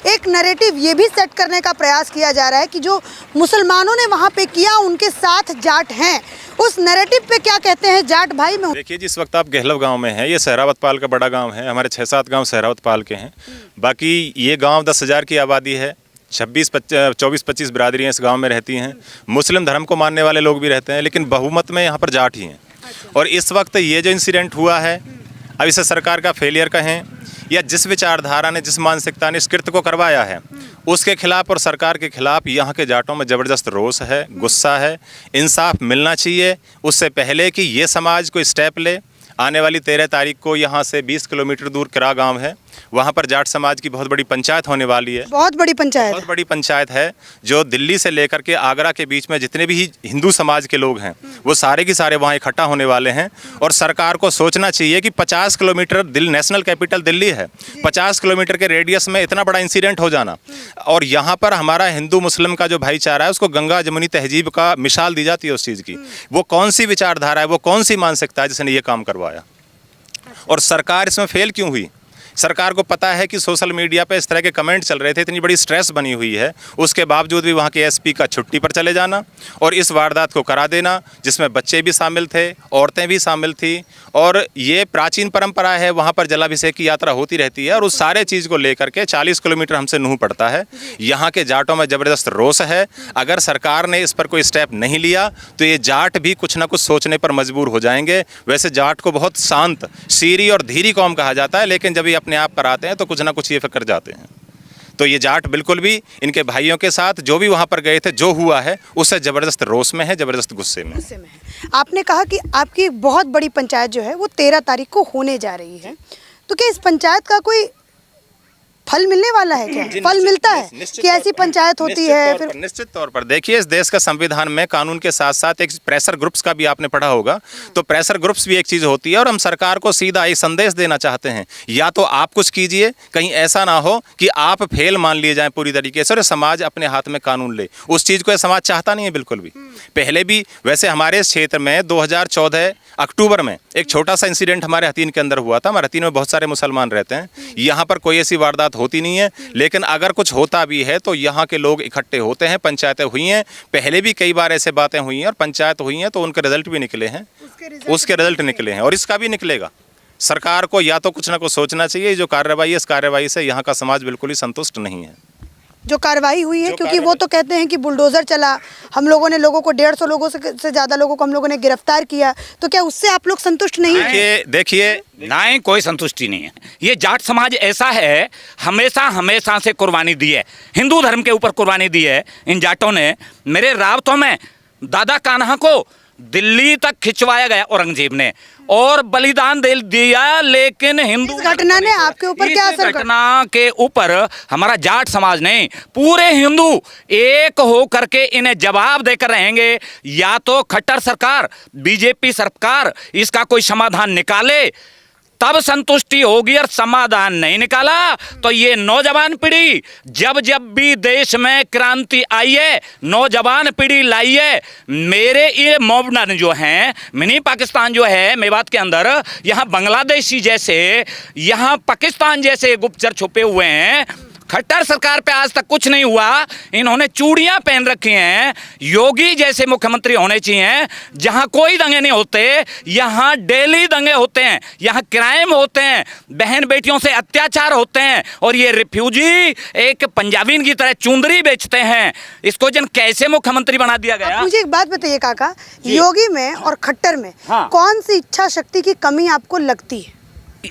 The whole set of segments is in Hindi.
एक नैरेटिव ये भी सेट करने का प्रयास किया जा रहा है कि जो मुसलमानों ने वहाँ पे किया उनके साथ जाट हैं। उस नैरेटिव पे क्या कहते हैं जाट भाई? में देखिए, जिस वक्त आप गहलव गांव में हैं, ये सहरावत पाल का बड़ा गांव है। हमारे 6-7 गांव सहरावत पाल के हैं। बाकी ये गांव 10,000 की आबादी है। 24-25 बिरादरियाँ इस गांव में रहती हैं। मुस्लिम धर्म को मानने वाले लोग भी रहते हैं, लेकिन बहुमत में यहाँ पर जाट ही हैं। और इस वक्त ये जो इंसिडेंट हुआ है, अब इसे सरकार का फेलियर कहें या जिस विचारधारा ने, जिस मानसिकता ने इस कृत्य को करवाया है, उसके खिलाफ और सरकार के खिलाफ यहाँ के जाटों में ज़बरदस्त रोष है, गुस्सा है। इंसाफ मिलना चाहिए उससे पहले कि ये समाज कोई स्टेप ले। आने वाली 13 तारीख को यहाँ से 20 किलोमीटर दूर किरा गांव है, वहाँ पर जाट समाज की बहुत बड़ी पंचायत होने वाली है। बहुत बड़ी पंचायत है जो दिल्ली से लेकर के आगरा के बीच में जितने भी हिंदू समाज के लोग हैं वो सारे के सारे वहाँ इकट्ठा होने वाले हैं। और सरकार को सोचना चाहिए कि 50 किलोमीटर नेशनल कैपिटल दिल्ली है, 50 किलोमीटर के रेडियस में इतना बड़ा इंसिडेंट हो जाना, और यहाँ पर हमारा हिंदू मुस्लिम का जो भाईचारा है उसको गंगा जमुनी तहजीब का मिसाल दी जाती है उस चीज़ की। वो कौन सी विचारधारा है, वो कौन सी मानसिकता है जिसने ये काम करवाया? और सरकार इसमें फेल क्यों हुई? सरकार को पता है कि सोशल मीडिया पे इस तरह के कमेंट चल रहे थे, इतनी बड़ी स्ट्रेस बनी हुई है, उसके बावजूद भी वहाँ के एसपी का छुट्टी पर चले जाना और इस वारदात को करा देना, जिसमें बच्चे भी शामिल थे, औरतें भी शामिल थी। और ये प्राचीन परंपरा है, वहाँ पर जलाभिषेक की यात्रा होती रहती है। और उस सारे चीज़ को लेकर के 40 किलोमीटर हमसे नूह पड़ता है। यहाँ के जाटों में ज़बरदस्त रोष है। अगर सरकार ने इस पर कोई स्टेप नहीं लिया तो ये जाट भी कुछ ना कुछ सोचने पर मजबूर हो जाएंगे। वैसे जाट को बहुत शांत, सीरी और धीरी कौम कहा जाता है, लेकिन जब ये अपने आप पर आते हैं तो कुछ ना कुछ ये फिक्र जाते हैं। तो ये जाट बिल्कुल भी इनके भाइयों के साथ जो भी वहाँ पर गए थे, जो हुआ है उससे ज़बरदस्त रोष में है, ज़बरदस्त गुस्से में है। आपने कहा कि आपकी बहुत बड़ी पंचायत जो है वो 13 तारीख को होने जा रही है, तो क्या इस पंचायत का कोई फल मिलने वाला है? क्या फल मिलता है कि ऐसी पंचायत होती है? फिर निश्चित तौर पर देखिए, इस देश का संविधान में कानून के साथ साथ एक प्रेशर ग्रुप्स का भी आपने पढ़ा होगा, तो प्रेशर ग्रुप्स भी एक चीज़ होती है। और हम सरकार को सीधा एक संदेश देना चाहते हैं, या तो आप कुछ कीजिए, कहीं ऐसा ना हो कि आप फेल मान लिए जाएं पूरी तरीके से और समाज अपने हाथ में कानून ले। उस चीज़ को समाज चाहता नहीं है बिल्कुल भी। पहले भी वैसे हमारे क्षेत्र में 2014 अक्टूबर में एक छोटा सा इंसिडेंट हमारे हतीन के अंदर हुआ था। हमारे हतीन में बहुत सारे मुसलमान रहते हैं, यहाँ पर कोई ऐसी वारदात होती नहीं है, लेकिन अगर कुछ होता भी है तो यहाँ के लोग इकट्ठे होते हैं। पंचायतें हुई हैं, पहले भी कई बार ऐसे बातें हुई हैं और पंचायत हुई हैं, तो उनके रिजल्ट भी निकले हैं, उसके रिजल्ट निकले हैं और इसका भी निकलेगा। सरकार को या तो कुछ ना कुछ सोचना चाहिए। जो कार्रवाई है, इस कार्रवाई से यहाँ का समाज बिल्कुल ही संतुष्ट नहीं है। जो कार्रवाई हुई है, क्योंकि वो तो कहते हैं कि बुलडोजर चला, हम लोगों ने लोगों को 150 लोगों से ज़्यादा लोगों को हम लोगों ने गिरफ्तार किया, तो क्या उससे आप लोग संतुष्ट नहीं हैं? देखिए, ना कोई संतुष्टि नहीं है। ये जाट समाज ऐसा है, हमेशा से कुर्बानी दी है, हिंदू धर्म के ऊपर कुर्बानी दी है इन जाटों ने। मेरे रावतों में दादा कान्हा को दिल्ली तक खिंचवाया गया औरंगजेब ने और बलिदान दे दिया, लेकिन हिंदू घटना ने आपके ऊपर क्या असर? घटना के ऊपर हमारा जाट समाज नहीं, पूरे हिंदू एक हो करके इन्हें जवाब देकर रहेंगे। या तो खट्टर सरकार, बीजेपी सरकार इसका कोई समाधान निकाले, तब संतुष्टि होगी, और समाधान नहीं निकाला तो ये नौजवान पीढ़ी, जब भी देश में क्रांति आई है, नौजवान पीढ़ी लाई है। मेरे ये मॉडर्न जो हैं, मिनी पाकिस्तान जो है मेवात के अंदर, यहाँ बांग्लादेशी जैसे, यहाँ पाकिस्तान जैसे गुप्तचर छुपे हुए हैं। खट्टर सरकार पे आज तक कुछ नहीं हुआ। इन्होंने चूड़ियां पहन रखी हैं। योगी जैसे मुख्यमंत्री होने चाहिए, जहां कोई दंगे नहीं होते। यहां डेली दंगे होते हैं, यहां क्राइम होते हैं, बहन बेटियों से अत्याचार होते हैं, और ये रिफ्यूजी एक पंजाबीन की तरह चुंदरी बेचते हैं। इसको जन कैसे मुख्यमंत्री बना दिया गया? मुझे एक बात बताइए काका, योगी में और खट्टर में कौन सी इच्छा शक्ति की कमी आपको लगती है?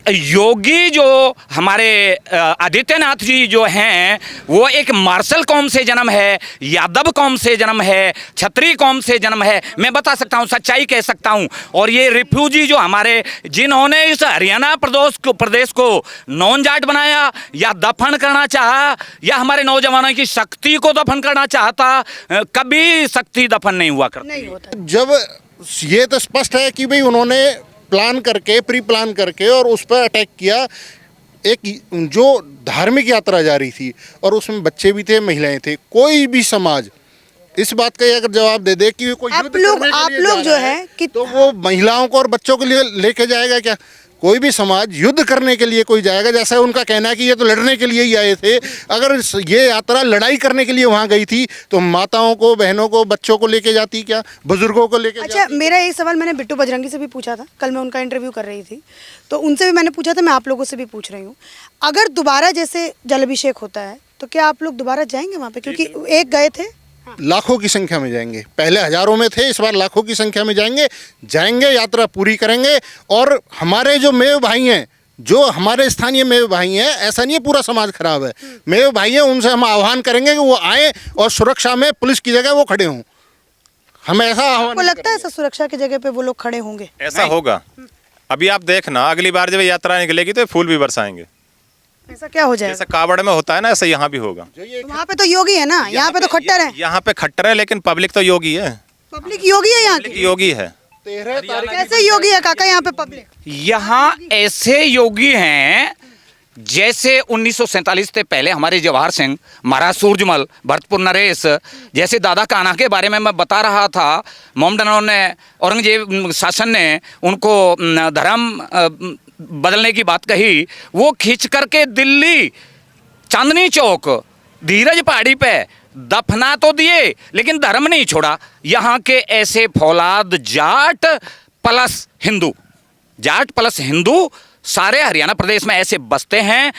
योगी जो हमारे आदित्यनाथ जी जो हैं, वो एक मार्शल कौम से जन्म है, यादव कौम से जन्म है, क्षत्रिय कौम से जन्म है। मैं बता सकता हूँ, सच्चाई कह सकता हूँ। और ये रिफ्यूजी जो हमारे, जिन्होंने इस हरियाणा प्रदेश को नॉन जाट बनाया, या दफन करना चाहा, या हमारे नौजवानों की शक्ति को दफन करना चाहता, कभी शक्ति दफन नहीं हुआ करती। जब ये तो स्पष्ट है कि भाई उन्होंने प्लान करके, प्री प्लान करके और उस पर अटैक किया। एक जो धार्मिक यात्रा जा रही थी और उसमें बच्चे भी थे, महिलाएं थे, कोई भी समाज इस बात का अगर जवाब दे दे कि कोई आप लोग जो है कि तो वो महिलाओं को और बच्चों के लिए लेके जाएगा क्या? कोई भी समाज युद्ध करने के लिए कोई जाएगा, जैसा उनका कहना है कि ये तो लड़ने के लिए ही आए थे, अगर ये यात्रा लड़ाई करने के लिए वहाँ गई थी तो माताओं को, बहनों को, बच्चों को लेके जाती, क्या बुजुर्गों को लेके अच्छा, मेरा एक सवाल मैंने बिट्टू बजरंगी से भी पूछा था, कल मैं उनका इंटरव्यू कर रही थी, तो उनसे भी मैंने पूछा था, मैं आप लोगों से भी पूछ रही हूँ, अगर दोबारा जैसे जल अभिषेक होता है तो क्या आप लोग दोबारा जाएंगे वहाँ पे? क्योंकि एक गए थे, लाखों की संख्या में जाएंगे, पहले हजारों में थे, इस बार लाखों की संख्या में जाएंगे, यात्रा पूरी करेंगे। और हमारे जो मेव भाई हैं, जो हमारे स्थानीय मेव भाई हैं, ऐसा नहीं है पूरा समाज खराब है, मेव भाई हैं, उनसे हम आह्वान करेंगे कि वो आए और सुरक्षा में पुलिस की जगह वो खड़े हों। हम ऐसा आह्वान आपको लगता है ऐसा सुरक्षा की जगह पे वो लोग खड़े होंगे? ऐसा होगा। अभी आप देखना, अगली बार जब यात्रा निकलेगी तो फूल भी बरसाएंगे। ऐसा क्या हो जाएगा? जैसा कावड़ में होता है ना, ऐसा यहाँ भी होगा। तो वहाँ पे तो योगी है ना, यहाँ पे तो खट्टर है। यहाँ पे खट्टर है, लेकिन पब्लिक तो योगी है। पब्लिक योगी है यहाँ पब्लिक की? योगी है। कैसे योगी है काका यहाँ पे पब्लिक? यहाँ ऐसे योगी हैं जैसे 1947 से पहले हमारे जवाहर सिंह, महाराज सूरजमल, भरतपुर नरेश, जैसे दादा कान्हा के बारे में मैं बता रहा था, मोहम्मदनों ने, औरंगजेब शासन ने उनको धर्म बदलने की बात कही, वो खींच करके दिल्ली चांदनी चौक धीरज पहाड़ी पे दफना तो दिए, लेकिन धर्म नहीं छोड़ा। यहाँ के ऐसे फौलाद जाट प्लस हिंदू सारे हरियाणा प्रदेश में ऐसे बसते हैं।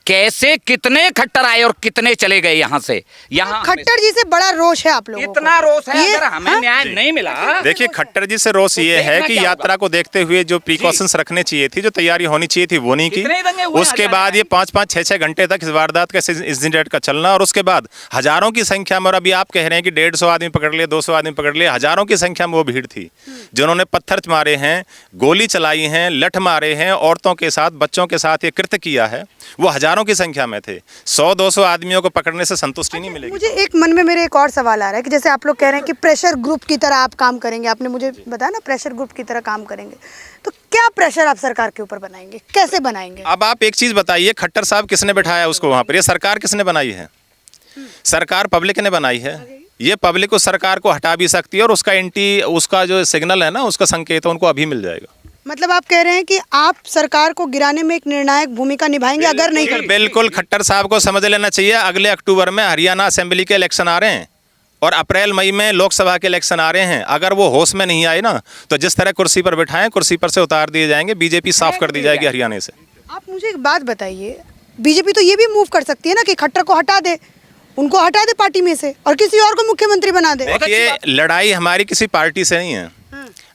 कैसे कितने खट्टर आए और कितने चले गए यहाँ से। यहाँ खट्टर जी से बड़ा रोष है आप लोगों को? इतना रोष है, ये- अगर हमें न्याय नहीं मिला। देखिए, खट्टर जी से रोष ये है कि यात्रा को देखते हुए जो प्रिकॉशंस रखने चाहिए थी, जो तैयारी होनी चाहिए थी, वो नहीं कितने दंगे की। हुए उसके हजार बाद ये 5-5, 6-6 घंटे तक इस वारदात का इंसिडेंट का चलना, और उसके बाद हजारों की संख्या में, और अभी आप कह रहे हैं कि 150 आदमी पकड़ लिए, 200 आदमी पकड़ लिए, हजारों की संख्या में वो भीड़ थी जिन्होंने पत्थर मारे हैं, गोली चलाई हैं, लठ मारे हैं, औरतों के साथ, बच्चों के साथ ये कृत्य किया है। वो हजारों की संख्या में थे। 100-200 आदमियों को पकड़ने से संतुष्टि नहीं मिलेगी। मुझे एक मन में मेरे एक और सवाल आ रहा है कि जैसे आप लोग कह रहे हैं कि प्रेशर ग्रुप की तरह आप काम करेंगे, आपने मुझे बताया ना प्रेशर ग्रुप की तरह काम करेंगे, तो क्या प्रेशर आप सरकार के ऊपर बनाएंगे, कैसे बनाएंगे? अब आप एक चीज बताइए, खट्टर साहब किसने बैठाया उसको वहां पर? ये सरकार किसने बनाई है? सरकार पब्लिक ने बनाई है। ये पब्लिक उस सरकार को हटा भी सकती है, और उसका जो सिग्नल है ना, उसका संकेत उनको अभी मिल जाएगा। मतलब आप कह रहे हैं कि आप सरकार को गिराने में एक निर्णायक भूमिका निभाएंगे अगर नहीं करते? बिल्कुल, खट्टर साहब को समझ लेना चाहिए, अगले अक्टूबर में हरियाणा असेंबली के इलेक्शन आ रहे हैं और अप्रैल मई में लोकसभा के इलेक्शन आ रहे हैं। अगर वो होश में नहीं आए ना, तो जिस तरह कुर्सी पर बिठाएं, कुर्सी पर से उतार दिए जाएंगे, बीजेपी साफ कर दी जाएगी हरियाणा से। आप मुझे एक बात बताइए, बीजेपी तो ये भी मूव कर सकती है ना कि खट्टर को हटा दे, उनको हटा दे पार्टी में से और किसी और को मुख्यमंत्री बना दे। देखिए, लड़ाई हमारी किसी पार्टी से नहीं है,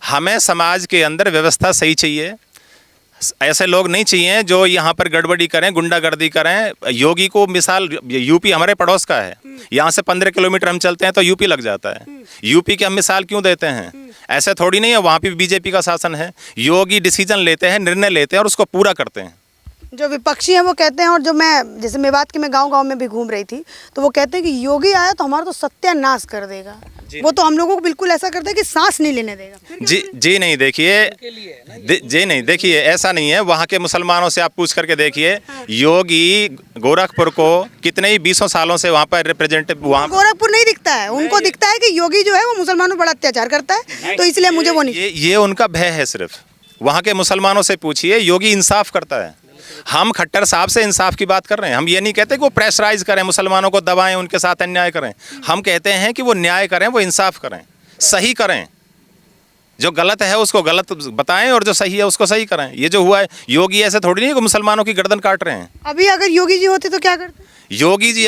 हमें समाज के अंदर व्यवस्था सही चाहिए। ऐसे लोग नहीं चाहिए जो यहाँ पर गड़बड़ी करें, गुंडागर्दी करें। योगी को मिसाल, यूपी हमारे पड़ोस का है, यहाँ से 15 किलोमीटर हम चलते हैं तो यूपी लग जाता है। यूपी की हम मिसाल क्यों देते हैं? ऐसे थोड़ी नहीं है, वहाँ पे बीजेपी का शासन है। योगी डिसीजन लेते हैं, निर्णय लेते हैं और उसको पूरा करते हैं। जो विपक्षी हैं वो कहते हैं, और जो मैं जैसे मेवात के मैं गांव-गांव में भी घूम रही थी, तो वो कहते हैं कि योगी आया तो हमारा तो सत्यानाश कर देगा, वो तो हम लोगों को बिल्कुल ऐसा करता है कि सांस नहीं लेने देगा। जी नहीं, देखिए ऐसा नहीं है। वहाँ के मुसलमानों से आप पूछ करके देखिए, योगी गोरखपुर को कितने ही 20 सालों से वहाँ पर रिप्रेजेंटेटिव, वहाँ गोरखपुर नहीं दिखता है उनको, दिखता है कि योगी जो है वो मुसलमानों पर बड़ा अत्याचार करता है, तो इसलिए मुझे वो नहीं। ये उनका भय है सिर्फ। वहाँ के मुसलमानों से पूछिए, योगी इंसाफ करता है। हम खट्टर साहब से इंसाफ की बात कर रहे हैं। हम ये नहीं कहते कि वो प्रेशराइज करें, मुसलमानों को दबाएं, उनके साथ अन्याय करें। हम कहते हैं कि वो न्याय करें, वो इंसाफ करें, सही करें। जो गलत है उसको गलत बताएं और जो सही है उसको सही करें। ये जो हुआ है, योगी ऐसे थोड़ी नहीं है कि मुसलमानों की गर्दन काट रहे हैं। अभी अगर योगी जी होते तो क्या करते? योगी जी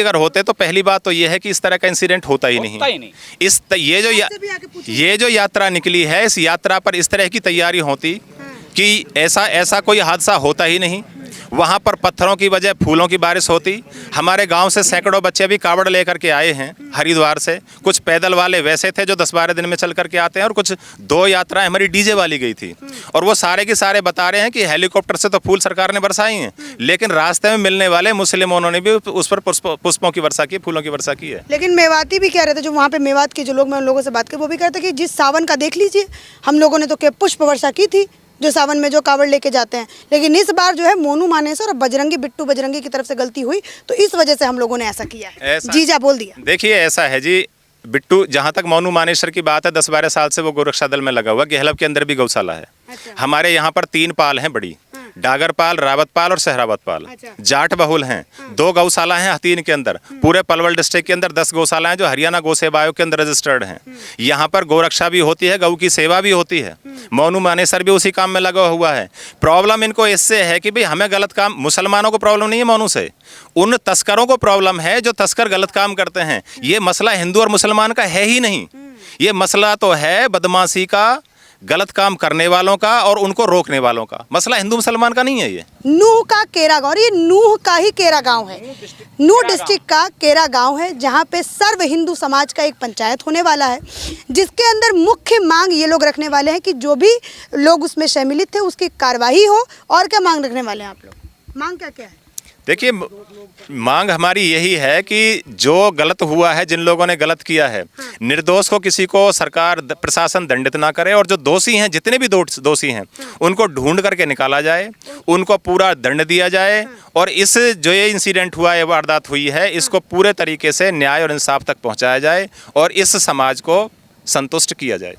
अगर होते तो पहली बात तो ये है कि इस तरह का इंसिडेंट होता ही नहीं। ये जो यात्रा निकली है, इस यात्रा पर इस तरह की तैयारी होती कि ऐसा कोई हादसा होता ही नहीं। वहाँ पर पत्थरों की बजाय फूलों की बारिश होती। हमारे गांव से सैकड़ों बच्चे भी कावड़ लेकर के आए हैं हरिद्वार से। कुछ पैदल वाले वैसे थे जो 10-12 दिन में चल करके आते हैं, और कुछ 2 यात्राएं हमारी डीजे वाली गई थी। और वो सारे के सारे बता रहे हैं कि हेलीकॉप्टर से तो फूल सरकार ने बरसाई हैं, लेकिन रास्ते में मिलने वाले मुस्लिमों ने भी उस पर पुष्पों की वर्षा की, फूलों की वर्षा की है। लेकिन मेवाती भी कह रहे थे, जो वहाँ पे मेवात के जो लोग, मैं उन लोगों से बात की, वो भी कहते कि जिस सावन का देख लीजिए, हम लोगों ने तो क्या पुष्प वर्षा की थी, जो सावन में जो कावड़ लेके जाते हैं। लेकिन इस बार जो है मोनू मानेसर और बिट्टू बजरंगी की तरफ से गलती हुई, तो इस वजह से हम लोगों ने ऐसा किया है। जीजा बोल दिया। देखिए, ऐसा है जी, बिट्टू, जहाँ तक मोनू मानेसर की बात है, 10-12 साल से वो गोरक्षा दल में लगा हुआ। गेहलब के अंदर भी गौशाला है। हमारे यहाँ पर 3 पाल हैं बड़ी, डागर पाल, रावत पाल और सहरावत पाल। जाट बहुल हैं। 2 गौशाला हैं हथीन के अंदर। पूरे पलवल डिस्ट्रिक्ट के अंदर 10 गौशाला हैं जो हरियाणा गौ सेवा आयोग के अंदर रजिस्टर्ड हैं। यहाँ पर गोरक्षा भी होती है, गऊ की सेवा भी होती है। मोनू मानेसर भी उसी काम में लगा हुआ है। प्रॉब्लम इनको इससे है कि भाई हमें गलत काम, मुसलमानों को प्रॉब्लम नहीं है मोनू से, उन तस्करों को प्रॉब्लम है जो तस्कर गलत काम करते हैं। ये मसला हिंदू और मुसलमान का है ही नहीं। ये मसला तो है बदमाशी का, गलत काम करने वालों का और उनको रोकने वालों का। मसला हिंदू मुसलमान का नहीं है। ये नूह का केरा गाँव, ये नूह का ही केरा गांव है, नूह डिस्ट्रिक्ट का केरा गांव है, जहां पे सर्व हिंदू समाज का एक पंचायत होने वाला है, जिसके अंदर मुख्य मांग ये लोग रखने वाले हैं कि जो भी लोग उसमें सम्मिलित थे उसकी कार्रवाई हो। और क्या मांग रखने वाले हैं आप लोग? मांग क्या क्या है? देखिए, मांग हमारी यही है कि जो गलत हुआ है, जिन लोगों ने गलत किया है, निर्दोष को किसी को सरकार प्रशासन दंडित ना करे, और जो दोषी हैं, जितने भी दोषी हैं, उनको ढूंढ करके निकाला जाए, उनको पूरा दंड दिया जाए, और इस जो ये इंसिडेंट हुआ, ये वारदात हुई है, इसको पूरे तरीके से न्याय और इंसाफ तक पहुंचाया जाए और इस समाज को संतुष्ट किया जाए।